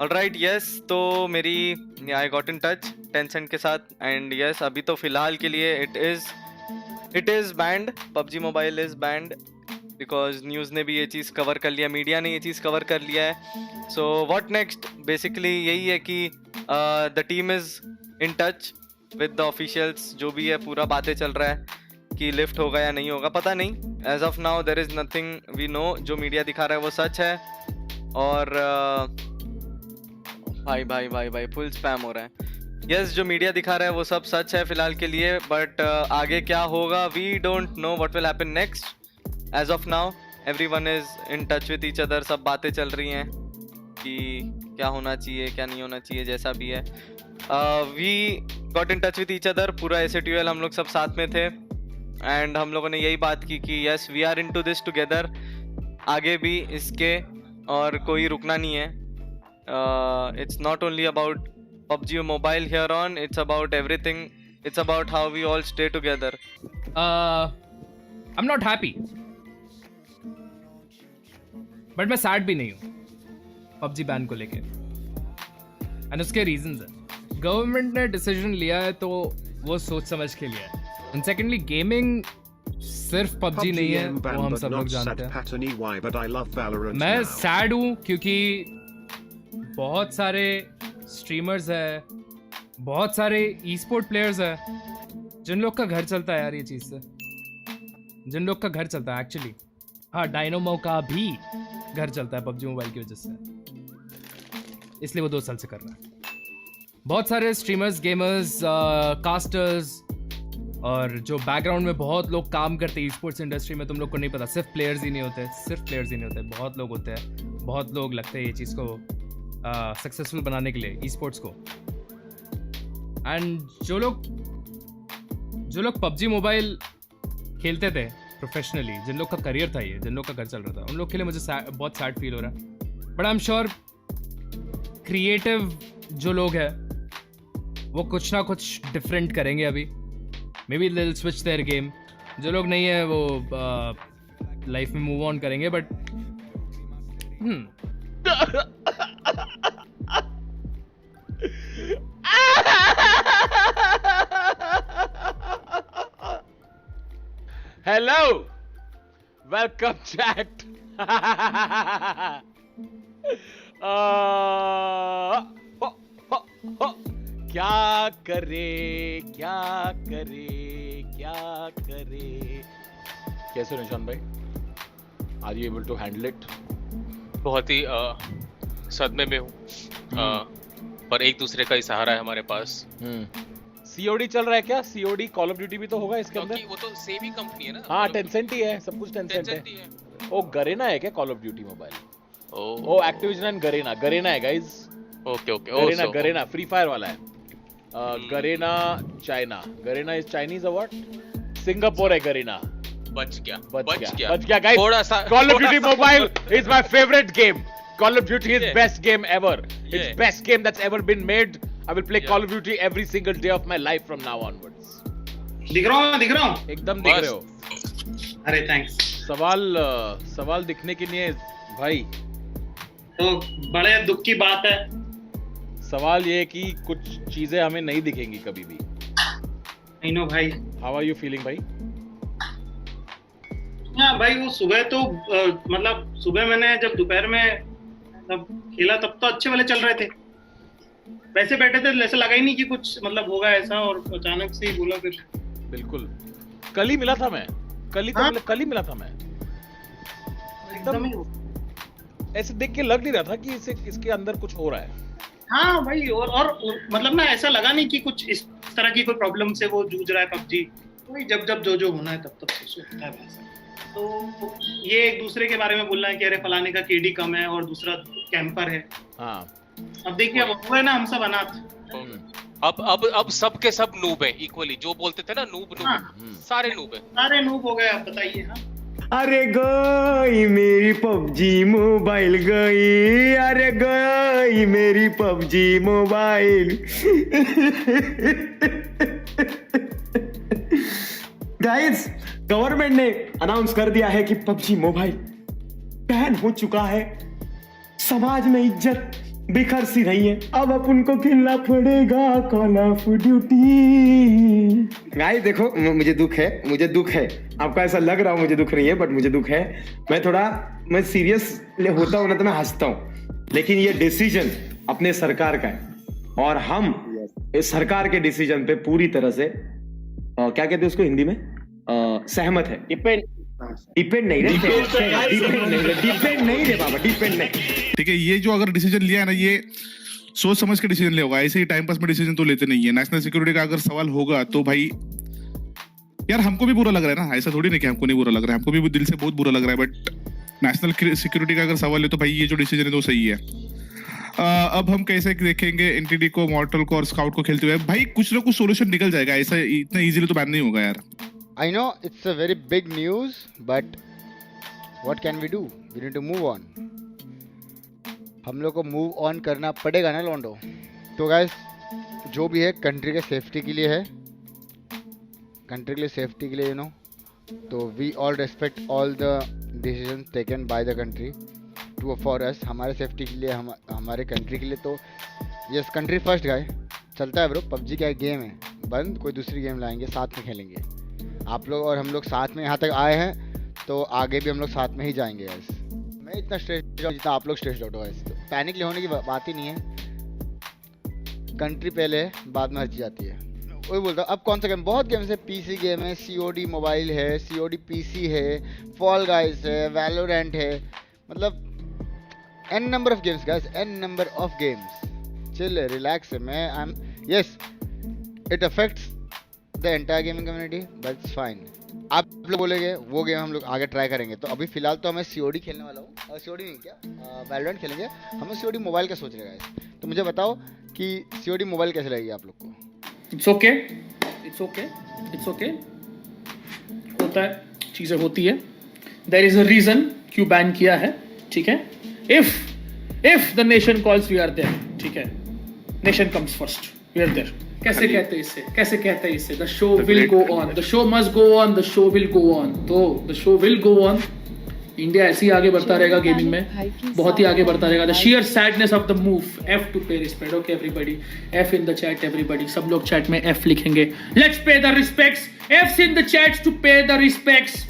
Alright yes, तो मेरी I got in touch Tencent के साथ एंड यस अभी तो फिलहाल के लिए it is band, PUBG mobile is band because news ने भी ये चीज़ कवर कर लिया, मीडिया ने ये चीज़ कवर कर लिया है। सो व्हाट नेक्स्ट, बेसिकली यही है कि the team is in touch with the officials, जो भी है पूरा बातें चल रहा है कि लिफ्ट होगा या नहीं होगा पता नहीं। As of now there is nothing we know, जो मीडिया दिखा रहा है वो सच है। और भाई भाई भाई भाई फुल स्पैम हो रहा है। यस जो मीडिया दिखा रहा है वो सब सच है फिलहाल के लिए, बट आगे क्या होगा we don't know what will happen next. As of now everyone is in touch with each other, सब बातें चल रही हैं कि क्या होना चाहिए क्या नहीं होना चाहिए, जैसा भी है। We got in touch with each other, पूरा एसएटीयूएल हम लोग सब साथ में थे एंड हम लोगों ने यही बात की कि yes we are into this together, आगे भी इसके और कोई रुकना नहीं है। It's not only about PUBG Mobile here on, it's about everything. It's about how we all stay together. I'm not happy, but मैं सैड भी नहीं हूँ PUBG बैन को लेके, एंड उसके रीजंस है। गवर्नमेंट ने डिसीजन लिया है तो वो सोच समझ के लिया है, एंड सेकेंडली गेमिंग सिर्फ PUBG नहीं है, वो हम सब लोग जानते हैं। मैं सैड हूँ क्योंकि बहुत सारे स्ट्रीमर्स है, बहुत सारे ई स्पोर्ट प्लेयर्स है जिन लोग का घर चलता है यार ये चीज़ से, जिन लोग का घर चलता है एक्चुअली। हाँ डायनोमो का भी घर चलता है PUBG मोबाइल की वजह से, इसलिए वो 2 साल से कर रहा है। बहुत सारे स्ट्रीमर्स, गेमर्स, कास्टर्स और जो बैकग्राउंड में बहुत लोग काम करते हैं ई स्पोर्ट्स इंडस्ट्री में, तुम लोग को नहीं पता, सिर्फ प्लेयर्स ही नहीं होते, सिर्फ प्लेयर्स ही नहीं होते, बहुत लोग होते हैं, बहुत लोग लगते हैं ये चीज़ को सक्सेसफुल बनाने के लिए ई स्पोर्ट्स को। एंड जो लोग PUBG मोबाइल खेलते थे प्रोफेशनली, जिन लोग का करियर था ये, जिन लोग का घर चल रहा था, उन लोग के लिए मुझे बहुत सैड फील हो रहा है। But I am sure creative जो लोग हैं वो कुछ ना कुछ डिफरेंट करेंगे अभी, maybe they'll switch their game. जो लोग नहीं है वो लाइफ में मूव ऑन करेंगे, बट Hello, welcome chat. क्या करे कैसे हो निशान भाई? Are you able to handle it? बहुत ही सदमे में हूँ, पर एक दूसरे का ही सहारा है हमारे पास। सीओडी चल रहा है क्या? सीओडी कॉल ऑफ ड्यूटी भी तो होगा इसके अंदर? वो तो सेम ही कंपनी है ना। हाँ टेंसेंट ही है, सब कुछ टेंसेंट है। ओ गरेना है क्या कॉल ऑफ ड्यूटी मोबाइल? ओ एक्टिविजन एंड गरेना है guys. Okay Garena free fire वाला है। Garena China, Garena is Chinese और व्हाट? सिंगापुर है गरेना। बच गया गाइस। थोड़ा सा call of duty mobile is my favourite game. Call of Duty is best game ever. It's best game that's ever been made. I will play Call of Duty every single day of my life from now onwards. दिख रहा हूँ एकदम दिख रहे हो। अरे thanks. सवाल दिखने के लिए भाई तो बड़े दुख की बात है। सवाल ये है कि कुछ चीजें हमें नहीं दिखेंगी कभी भी। I know भाई। How are you feeling भाई? हाँ भाई वो सुबह तो मतलब सुबह मैंने जब दोपहर में तब खेला तब तो अच्छे वाले चल रहे थे, वैसे बैठे थे, ऐसा लगा ही नहीं कि कुछ मतलब होगा ऐसा, और अचानक से ही बोला फिर। बिल्कुल कल ही मिला था मैं, कल ही मिला था मैं। एकदम ऐसे देख के लग नहीं रहा था कि इसके अंदर कुछ हो रहा है। हाँ भाई और मतलब ना ऐसा लगा नहीं कि कुछ इस तरह की कोई प्रॉब्लम से वो जूझ रहा है PUBG। वही जब जो होना है तब होता है वैसा। तो ये एक दूसरे के बारे में बोलना है कि अरे फलाने का केडी कम है और दूसरा कैंपर है। हाँ अब देखिए अब हुआ है ना, हम सब अनाथ। अब सब के सब नूब है इक्वली, जो बोलते थे ना नूब। सारे नूब है, सारे नूब हो गए। आप बताइए। हाँ अरे गई मेरी PUBG मोबाइल गई, अरे गई मेरी PUBG मोबाइल। गाइस गवर्नमेंट ने अनाउंस कर दिया है कि PUBG मोबाइल बैन हो चुका है। समाज में इज्जत बिखर सी रही है, अब अपन को खेलना पड़ेगा कॉल ऑफ ड्यूटी। गाइस देखो, मुझे दुख है, आपको ऐसा लग रहा हो मुझे दुख नहीं है, बट मुझे दुख है। मैं सीरियस होता हूँ ना तो मैं हंसता हूँ, लेकिन ये डिसीजन अपने सरकार का है और हम इस सरकार के डिसीजन पे पूरी तरह से क्या कहते हैं उसको हिंदी में, सहमत है। डिपेंड नहीं रे बाबा, डिपेंड नहीं। ठीक है, ये जो अगर डिसीजन लिया है ना, ये सोच समझ के डिसीजन लिया होगा, ऐसे ही टाइम पास में डिसीजन तो लेते नहीं है। नेशनल सिक्योरिटी का अगर सवाल होगा तो भाई यार हमको भी बुरा लग रहा है ना, ऐसा थोड़ी नहीं कि हमको नहीं बुरा लग रहा है, हमको भी दिल से बहुत बुरा लग रहा है, बट नेशनल सिक्योरिटी का अगर सवाल है तो भाई ये जो डिसीजन है तो सही है। अब हम कैसे देखेंगे एनटीडी को, मॉर्टल को और स्काउट को खेलते हुए? भाई कुछ ना कुछ सोल्यूशन निकल जाएगा, ऐसा इतना इजीली तो बैन नहीं होगा यार। I know it's a very big news, but what can we do? We need to move on. हम लोग को मूव ऑन करना पड़ेगा ना लॉन्डो। तो गाइस जो भी है कंट्री के सेफ्टी के लिए है, कंट्री के लिए सेफ्टी के लिए तो we all respect all the decision taken by the country to for us, हमारे सेफ्टी के लिए, हमारे कंट्री के लिए। तो यस, कंट्री फर्स्ट गाय चलता है ब्रो। पबजी क्या गेम है बंद, कोई दूसरी गेम लाएंगे, साथ में खेलेंगे। आप लोग और हम लोग साथ में यहाँ तक आए हैं तो आगे भी हम लोग साथ में ही जाएंगे गाइस। मैं इतना स्ट्रेस जितना आप लोग स्ट्रेस आउट हो गाइस, तो पैनिक होने की बात ही नहीं है। कंट्री पहले है, बाद में हर चीज़ आती है। वही बोलता हूँ, अब कौन सा गेम, बहुत गेम्स है, पीसी गेम है, COD मोबाइल है, COD PC है, फॉल गाइस है, वैलोरेंट है, मतलब n number of games guys, n number of games. Chill है, रिलैक्स है। मैं I am yes, it affects the entire gaming community, but it's fine. आप लोग बोलेंगे वो गेम हम लोग आगे ट्राई करेंगे, तो अभी फिलहाल तो मैं COD खेलने वाला हूँ, और COD नहीं क्या, वैलोरेंट खेलेंगे। हमें COD मोबाइल का सोच रहे हैं, तो मुझे बताओ कि COD मोबाइल कैसे लगेगी आप लोग को? It's okay, it's okay, it's okay, होता है, चीज़ें होती है। देयर इज अ रीजन क्यों बैन किया है, ठीक है। If the nation calls, we are there, ठीक है। Nation comes first, we are there. कैसे कहते हैं इससे the show will go on, the show must go on, the show will go on. तो the show will go on. India ऐसे ही आगे बढ़ता रहेगा गेमिंग में, बहुत ही आगे बढ़ता रहेगा। The share sadness of the move, F to pay respect. Okay everybody, F in the chat everybody, सब लोग चैट में F लिखेंगे। Let's pay the respects, F's in the chats to pay the respects.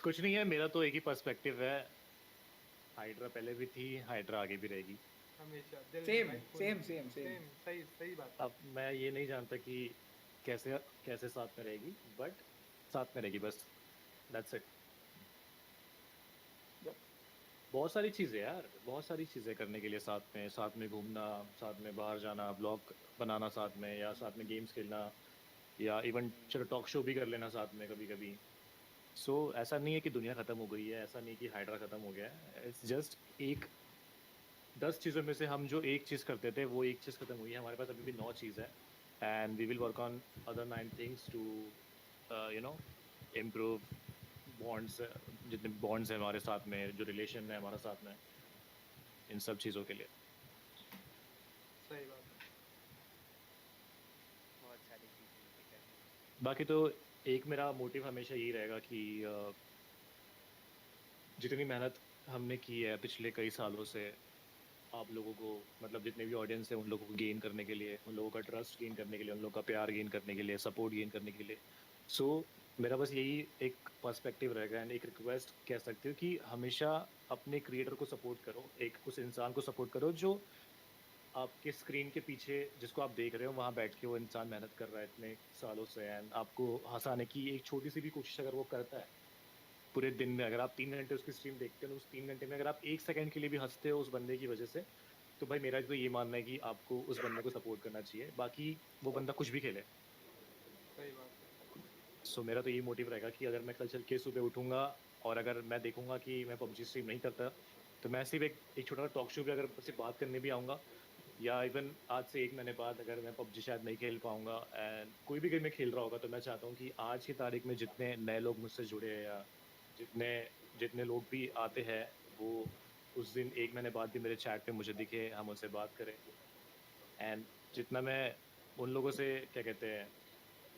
कुछ नहीं है, मेरा तो एक ही पर्सपेक्टिव है। हाइड्रा पहले भी थी, हाइड्रा आगे भी रहेगी। सेम सही बात। अब मैं ये नहीं जानता कि कैसे साथ में रहेगी, बट साथ में रहेगी बस, दैट्स इट। बहुत सारी चीज़ें यार, बहुत सारी चीज़ें करने के लिए साथ में घूमना, साथ में बाहर जाना, ब्लॉग बनाना साथ में, या साथ में गेम्स खेलना, या इवन चलो टॉक शो भी कर लेना साथ में कभी कभी। सो ऐसा नहीं है कि दुनिया ख़त्म हो गई है, ऐसा नहीं कि हाइड्रा ख़त्म हो गया है। इट्स जस्ट 10 चीज़ों में से हम जो एक चीज़ करते थे वो एक चीज़ खत्म हुई है। हमारे पास अभी भी 9 चीज़ है, and we will work on other 9 things to improve bonds, जितने बॉन्ड्स हैं हमारे साथ में, जो रिलेशन है हमारा साथ में, इन सब चीज़ों के लिए। सही बात है। बाकी तो एक मेरा मोटिव हमेशा यही रहेगा कि जितनी मेहनत हमने की है पिछले कई सालों से, आप लोगों को, मतलब जितने भी ऑडियंस है उन लोगों को गेन करने के लिए, उन लोगों का ट्रस्ट गेन करने के लिए, उन लोगों का प्यार गेन करने के लिए, सपोर्ट गेन करने के लिए। सो मेरा बस यही एक पर्सपेक्टिव रहेगा, एंड एक रिक्वेस्ट कह सकते हो कि हमेशा अपने क्रिएटर को सपोर्ट करो, एक उस इंसान को सपोर्ट करो जो आपके स्क्रीन के पीछे, जिसको आप देख रहे हो वहाँ बैठ के वो इंसान मेहनत कर रहा है इतने सालों से, एंड आपको हंसाने की एक छोटी सी भी कोशिश अगर वो करता है पूरे दिन में, अगर आप 3 घंटे उसकी स्ट्रीम देखते हो, उस 3 घंटे में अगर आप 1 सेकंड के लिए भी हंसते हो उस बंदे की वजह से, तो भाई मेरा तो ये मानना है कि आपको उस बंदे को सपोर्ट करना चाहिए, बाकी वो बंदा कुछ भी खेले। सही बात। सो मेरा तो ये मोटिव रहेगा कि अगर मैं कल चल के सुबह उठूँगा और अगर मैं देखूँगा कि मैं पबजी स्ट्रीम नहीं करता, तो मैं सिर्फ एक छोटा सा टॉक शो भी अगर सिर्फ बात करने भी आऊँगा, या इवन आज से 1 महीने बाद अगर मैं पबजी शायद नहीं खेल पाऊँगा एंड कोई भी गेम में खेल रहा होगा, तो मैं चाहता हूँ कि आज की तारीख में जितने नए लोग मुझसे जुड़े हैं, या जितने लोग भी आते हैं, वो उस दिन 1 महीने बाद भी मेरे चैट पे मुझे दिखे, हम उनसे बात करें। एंड जितना मैं उन लोगों से क्या कहते हैं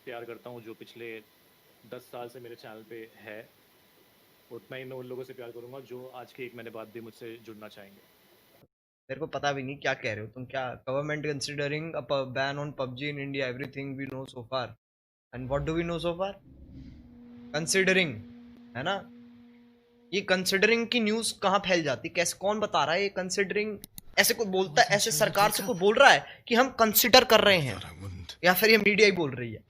प्यार करता हूँ जो पिछले 10 साल से मेरे चैनल पे है, उतना ही मैं उन लोगों से प्यार करूंगा जो आज के 1 महीने बाद भी मुझसे जुड़ना चाहेंगे। मेरे को पता भी नहीं क्या कह रहे हो तुम। क्या government considering a ban on PUBG in India, everything we know so far, and what do we know so far? Considering, है ना? ये कंसिडरिंग की न्यूज कहाँ फैल जाती, कैसे, कौन बता रहा है ये कंसिडरिंग? ऐसे कोई बोलता है, ऐसे सरकार से कोई बोल रहा है कि हम कंसिडर कर रहे हैं, या फिर ये मीडिया ही बोल रही है?